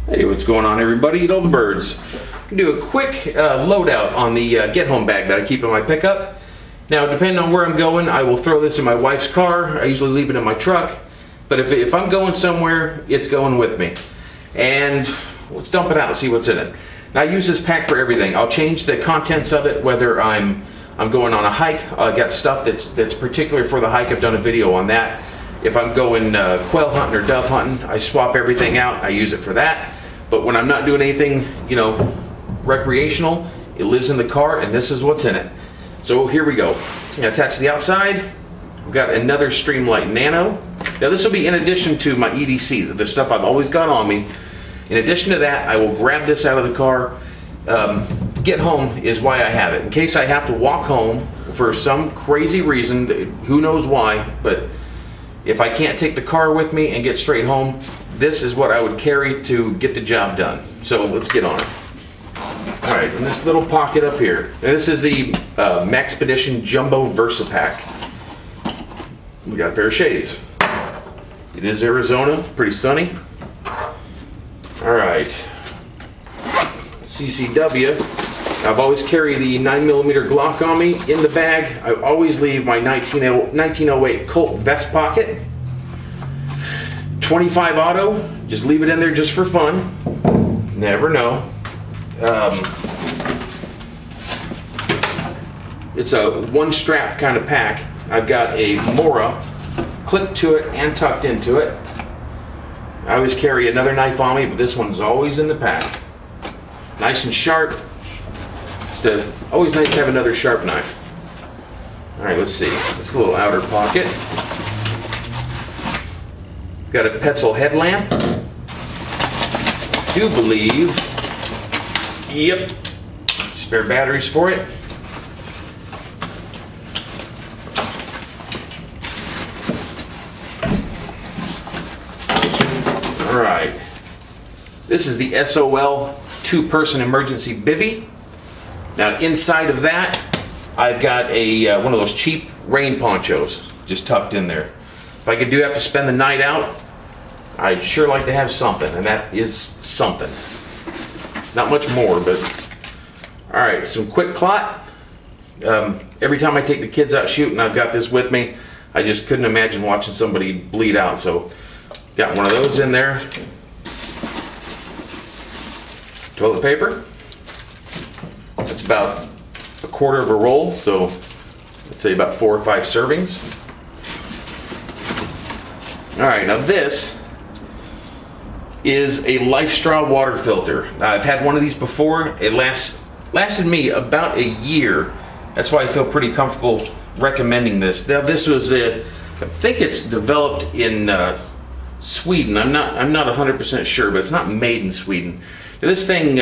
Hey, what's going on, everybody? Eat all the birds. I'm gonna do a quick loadout on the get home bag that I keep in my pickup. Now, depending on where I'm going, I will throw this in my wife's car. I usually leave it in my truck, but if I'm going somewhere, it's going with me. And let's dump it out and see what's in it. Now, I use this pack for everything. I'll change the contents of it, whether I'm going on a hike. I got stuff that's particular for the hike. I've done a video on that. If I'm going quail hunting or dove hunting, I swap everything out. I use it for that. But when I'm not doing anything, recreational, it lives in the car, and this is what's in it. So here we go. Attached to the outside, we've got another Streamlight Nano. Now this will be in addition to my EDC, the stuff I've always got on me. In addition to that, I will grab this out of the car. Get home is why I have it. In case I have to walk home for some crazy reason, who knows why, but if I can't take the car with me and get straight home, this is what I would carry to get the job done. So let's get on it. All right, in this little pocket up here, and this is the Maxpedition Jumbo Versa Pack. We got a pair of shades. It is Arizona, pretty sunny. All right, CCW. I've always carried the 9mm Glock on me in the bag. I always leave my 1908 Colt vest pocket. 25 auto, just leave it in there just for fun. Never know. It's a one strap kind of pack. I've got a Mora clipped to it and tucked into it. I always carry another knife on me, but this one's always in the pack. Nice and sharp. Always nice to have another sharp knife. All right, let's see. This little outer pocket. Got a Petzl headlamp. Do believe, yep, spare batteries for it. All right, this is the SOL 2-person emergency bivvy. Now inside of that, I've got a one of those cheap rain ponchos just tucked in there. If I could have to spend the night out, I'd sure like to have something, and that is something. Not much more, but all right, some quick clot. Every time I take the kids out shooting, I've got this with me. I just couldn't imagine watching somebody bleed out, so got one of those in there. Toilet paper. That's about a quarter of a roll, so I'd say about 4 or 5 servings. All right, now this is a lifestraw water filter. I've had one of these before. It lasted me about a year. That's why I feel pretty comfortable recommending this. Now this was I think it's developed in Sweden. I'm not 100% sure, but it's not made in Sweden. Now, this thing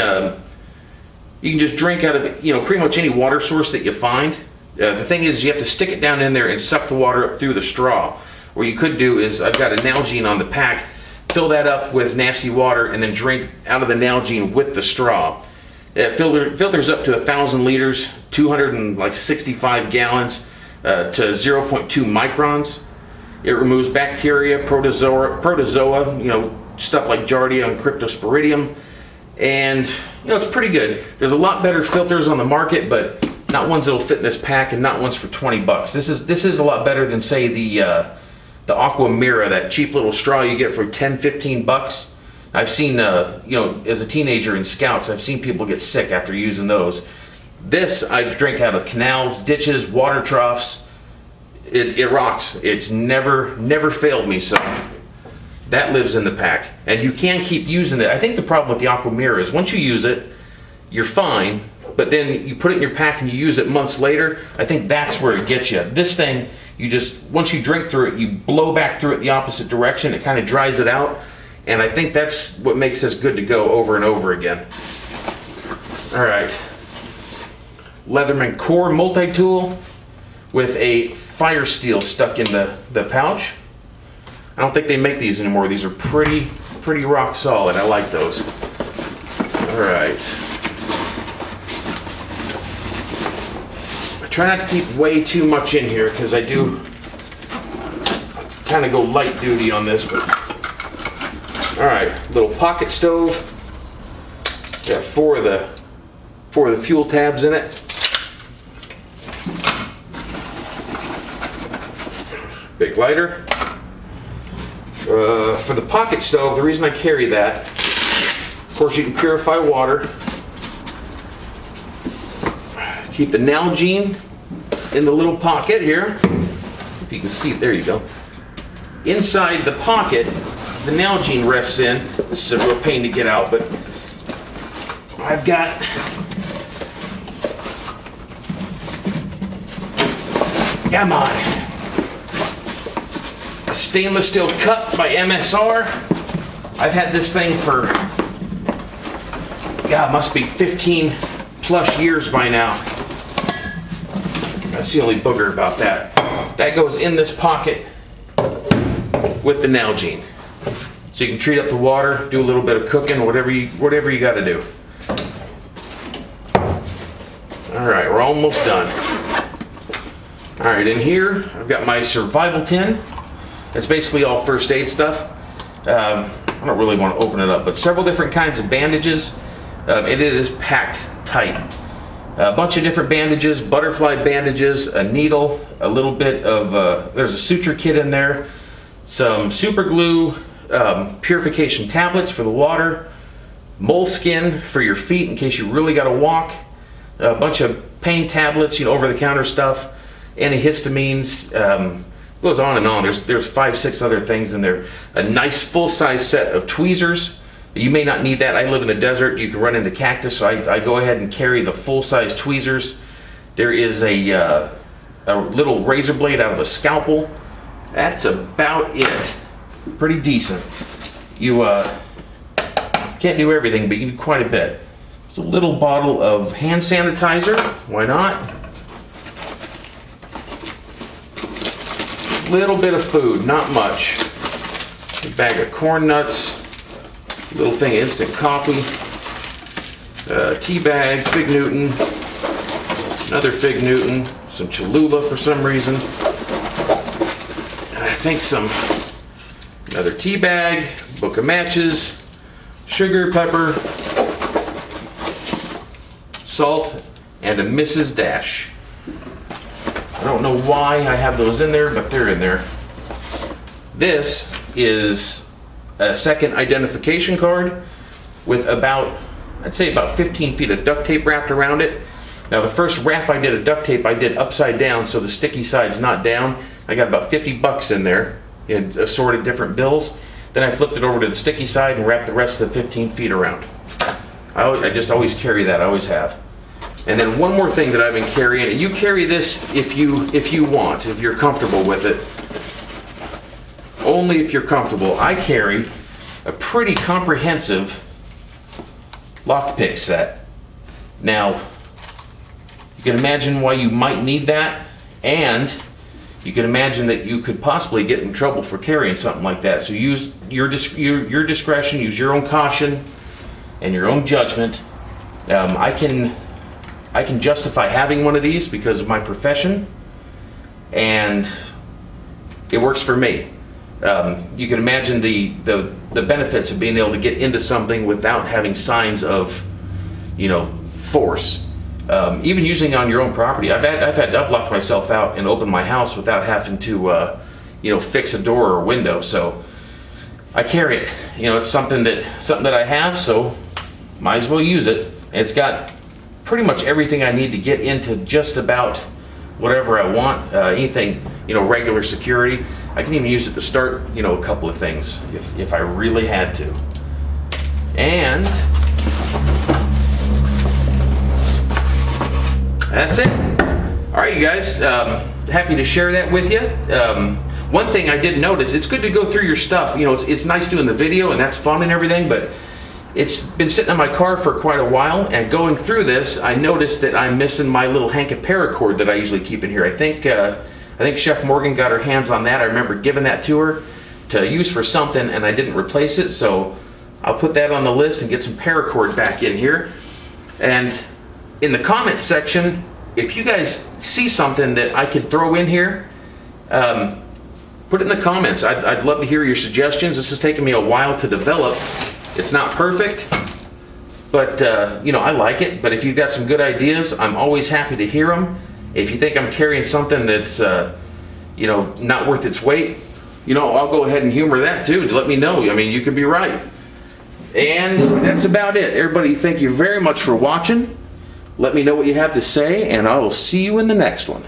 you can just drink out of pretty much any water source that you find. The thing is, you have to stick it down in there and suck the water up through the straw. What you could do is, I've got a Nalgene on the pack, fill that up with nasty water and then drink out of the Nalgene with the straw. It filters up to 1,000 liters, 265 gallons to 0.2 microns. It removes bacteria, protozoa, stuff like Giardia and Cryptosporidium, and it's pretty good. There's a lot better filters on the market, but not ones that'll fit in this pack, and not ones for 20 bucks. This is a lot better than, say, the Aqua Mira, that cheap little straw you get for 10, 15 bucks. I've seen, as a teenager in Scouts, I've seen people get sick after using those. This I've drank out of canals, ditches, water troughs. It rocks. It's never failed me, so that lives in the pack. And you can keep using it. I think the problem with the Aqua Mira is once you use it, you're fine, but then you put it in your pack and you use it months later. I think that's where it gets you. This thing, once you drink through it, you blow back through it the opposite direction. It kind of dries it out, and I think that's what makes this good to go over and over again. All right, Leatherman core multi-tool with a fire steel stuck in the pouch. I don't think they make these anymore. These are pretty rock solid. I like those. All right. I try not to keep way too much in here because I do kind of go light duty on this, but All right, little pocket stove. Got four of the fuel tabs in it. Big lighter. For the pocket stove, the reason I carry that, of course, you can purify water. Keep the Nalgene in the little pocket here. If you can see it, there you go. Inside the pocket, the Nalgene rests in. This is a real pain to get out, but I've got come on, a stainless steel cup by MSR. I've had this thing for, God, must be 15 plus years by now. That's the only booger about that. That goes in this pocket with the Nalgene. So you can treat up the water, do a little bit of cooking, whatever you got to do. All right, we're almost done. All right, in here I've got my survival tin. That's basically all first aid stuff. I don't really want to open it up, but several different kinds of bandages. It is packed tight. A bunch of different bandages, butterfly bandages, a needle, a little bit of, there's a suture kit in there, some super glue, purification tablets for the water, moleskin for your feet in case you really got to walk, a bunch of pain tablets, over-the-counter stuff, antihistamines, goes on and on. There's 5-6 other things in there. A nice full-size set of tweezers. You may not need that. I live in the desert. You can run into cactus, so I go ahead and carry the full-size tweezers. There is a little razor blade out of a scalpel. That's about it. Pretty decent. You can't do everything, but you can do quite a bit. It's a little bottle of hand sanitizer. Why not? Little bit of food, not much. A bag of corn nuts. Little thing of instant coffee, tea bag, Fig Newton, another Fig Newton, some Cholula for some reason. I think another tea bag, book of matches, sugar, pepper, salt, and a Mrs. Dash. I don't know why I have those in there, but they're in there. This is a second identification card with I'd say about 15 feet of duct tape wrapped around it. Now the first wrap I did of duct tape I did upside down so the sticky side's not down. I got about 50 bucks in there in assorted different bills. Then I flipped it over to the sticky side and wrapped the rest of the 15 feet around. I just always carry that, I always have. And then one more thing that I've been carrying, and you carry this if you want, if you're comfortable with it. Only if you're comfortable. I carry a pretty comprehensive lockpick set. Now, you can imagine why you might need that, and you can imagine that you could possibly get in trouble for carrying something like that. So use your discretion, use your own caution and your own judgment. I can justify having one of these because of my profession, and it works for me. You can imagine the benefits of being able to get into something without having signs of, force. Even using on your own property. I've locked myself out and opened my house without having to, fix a door or a window. So I carry it. It's something that I have, so might as well use it. And it's got pretty much everything I need to get into just about whatever I want. Anything, regular security. I can even use it to start, a couple of things if I really had to. And that's it. All right, you guys. Happy to share that with you. One thing I did notice, it's good to go through your stuff. It's nice doing the video, and that's fun and everything, but it's been sitting in my car for quite a while, and going through this, I noticed that I'm missing my little hank of paracord that I usually keep in here. I think Chef Morgan got her hands on that. I remember giving that to her to use for something, and I didn't replace it, so I'll put that on the list and get some paracord back in here. And in the comment section, if you guys see something that I could throw in here, put it in the comments. I'd love to hear your suggestions. This has taken me a while to develop. It's not perfect, but you know, I like it. But if you've got some good ideas, I'm always happy to hear them. If you think I'm carrying something that's you know, not worth its weight, you know, I'll go ahead and humor that too. Let me know. I mean, you could be right. And that's about it. Everybody, thank you very much for watching. Let me know what you have to say, and I will see you in the next one.